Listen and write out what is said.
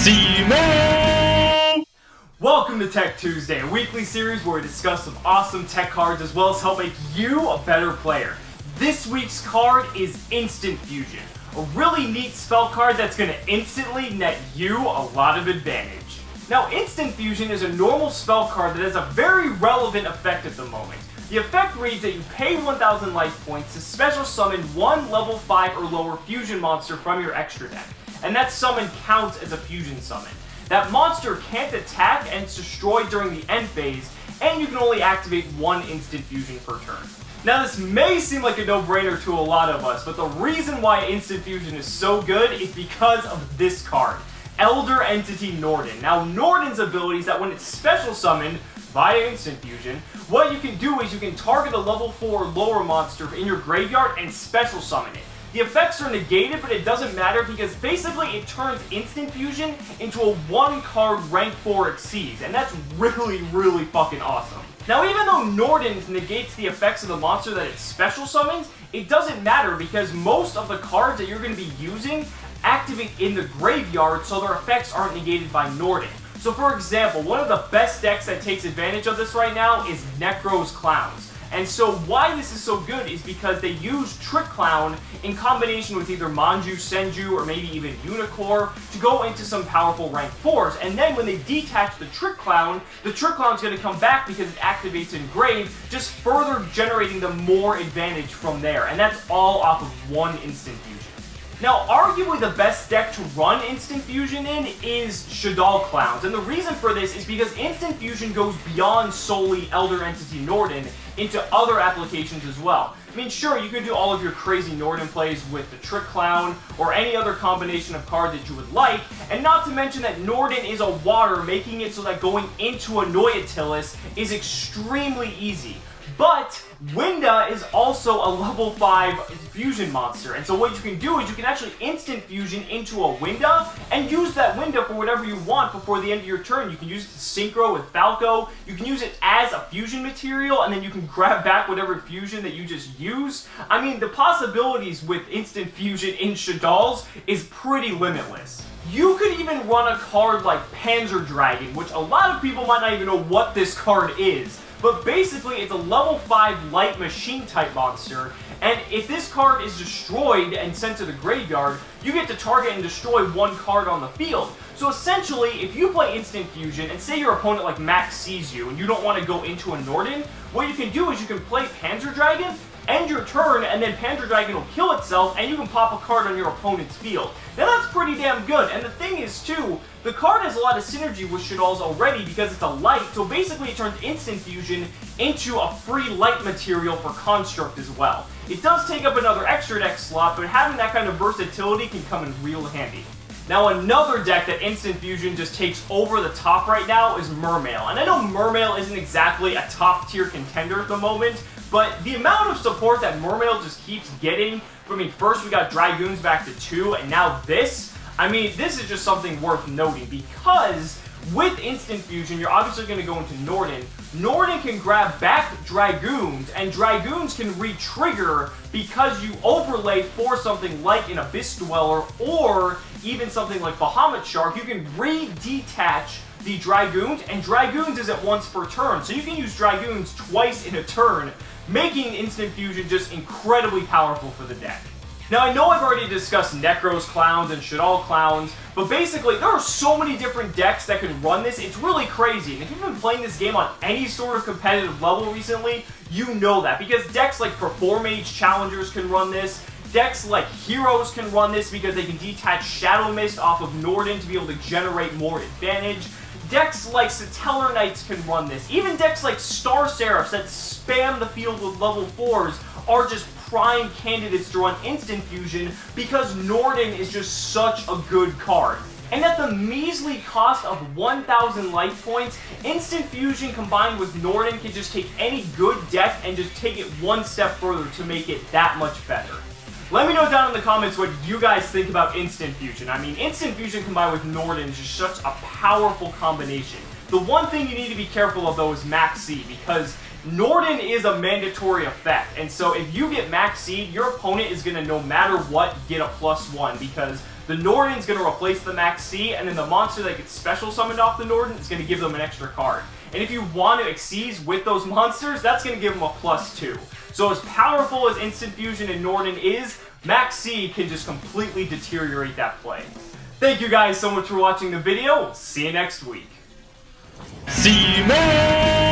Cimoooooooo! Welcome to Tech Tuesday, a weekly series where we discuss some awesome tech cards as well as help make you a better player. This week's card is Instant Fusion, a really neat spell card that's going to instantly net you a lot of advantage. Now, Instant Fusion is a normal spell card that has a very relevant effect at the moment. The effect reads that you pay 1,000 life points to special summon one level 5 or lower fusion monster from your extra deck, and that summon counts as a fusion summon. That monster can't attack and it's destroyed during the end phase, and you can only activate one instant fusion per turn. Now this may seem like a no-brainer to a lot of us, but the reason why instant fusion is so good is because of this card, Elder Entity Nordan. Now Nordan's ability is that when it's special summoned via instant fusion, what you can do is you can target a level 4 or lower monster in your graveyard and special summon it. The effects are negated, but it doesn't matter because basically it turns Instant Fusion into a one-card rank 4 Exceeds, and that's really fucking awesome. Now even though Nordan negates the effects of the monster that it special summons, it doesn't matter because most of the cards that you're going to be using activate in the graveyard, so their effects aren't negated by Nordan. So for example, one of the best decks that takes advantage of this right now is Necro's Clowns. And so why this is so good is because they use Trick Clown in combination with either Manju, Senju, or maybe even Unicorn to go into some powerful rank 4s. And then when they detach the Trick Clown's going to come back because it activates in Grave, just further generating them more advantage from there. And that's all off of one Instant Fusion. Now, arguably the best deck to run Instant Fusion in is Shaddoll Clowns, and the reason for this is because Instant Fusion goes beyond solely Elder Entity Nordan into other applications as well. I mean, sure, you can do all of your crazy Nordan plays with the Trick Clown or any other combination of cards that you would like, and not to mention that Nordan is a water, making it so that going into a Noyatilis is extremely easy. But Winda is also a level 5 fusion monster, and so what you can do is you can actually instant fusion into a Winda and use that Winda for whatever you want before the end of your turn. You can use it to synchro with Falco, you can use it as a fusion material, and then you can grab back whatever fusion that you just used. I mean, the possibilities with instant fusion in Shaddolls is pretty limitless. You could even run a card like Panzer Dragon, which a lot of people might not even know what this card is. But basically, it's a level 5 light machine type monster, and if this card is destroyed and sent to the graveyard, you get to target and destroy one card on the field. So essentially, if you play Instant Fusion, and say your opponent like Max sees you, and you don't want to go into a Nordan, what you can do is you can play Panzer Dragon, end your turn, and then Panzer Dragon will kill itself, and you can pop a card on your opponent's field. Now that's pretty damn good, and the thing is too, the card has a lot of synergy with Shaddolls already because it's a light, so basically it turns Instant Fusion into a free light material for Construct as well. It does take up another extra deck slot, but having that kind of versatility can come in real handy. Now another deck that Instant Fusion just takes over the top right now is Mermail, and I know Mermail isn't exactly a top tier contender at the moment, but the amount of support that Mermail just keeps getting, I mean, first we got Dragoons back to 2, and now this, I mean, this is just something worth noting, because with Instant Fusion, you're obviously going to go into Nordan. Nordan can grab back Dragoons, and Dragoons can re-trigger because you overlay for something like an Abyss Dweller, or even something like Bahamut Shark. You can re-detach the Dragoons, and Dragoons is at once per turn, so you can use Dragoons twice in a turn, making Instant Fusion just incredibly powerful for the deck. Now I know I've already discussed Necro's Clowns and Shaddoll Clowns, but basically there are so many different decks that can run this, it's really crazy. And if you've been playing this game on any sort of competitive level recently, you know that, because decks like Performage Challengers can run this, decks like Heroes can run this because they can detach Shadow Mist off of Nordan to be able to generate more advantage. Decks like Satellar Knights can run this. Even decks like Star Seraphs that spam the field with level 4s are just prime candidates to run Instant Fusion because Nordan is just such a good card. And at the measly cost of 1,000 life points, Instant Fusion combined with Nordan can just take any good deck and just take it one step further to make it that much better. Let me know down in the comments what you guys think about Instant Fusion. I mean, Instant Fusion combined with Nordan is just such a powerful combination. The one thing you need to be careful of though is Max C, because Nordan is a mandatory effect, and so if you get Max Seed, your opponent is going to no matter what get a +1, because The Nordan's going to replace the Max C, and then the monster that gets special summoned off the Nordan is going to give them an extra card. And if you want to Xyz with those monsters, that's going to give them a +2. So as powerful as Instant Fusion and Nordan is, Max C can just completely deteriorate that play. Thank you guys so much for watching the video. We'll see you next week. Cimoooooooo!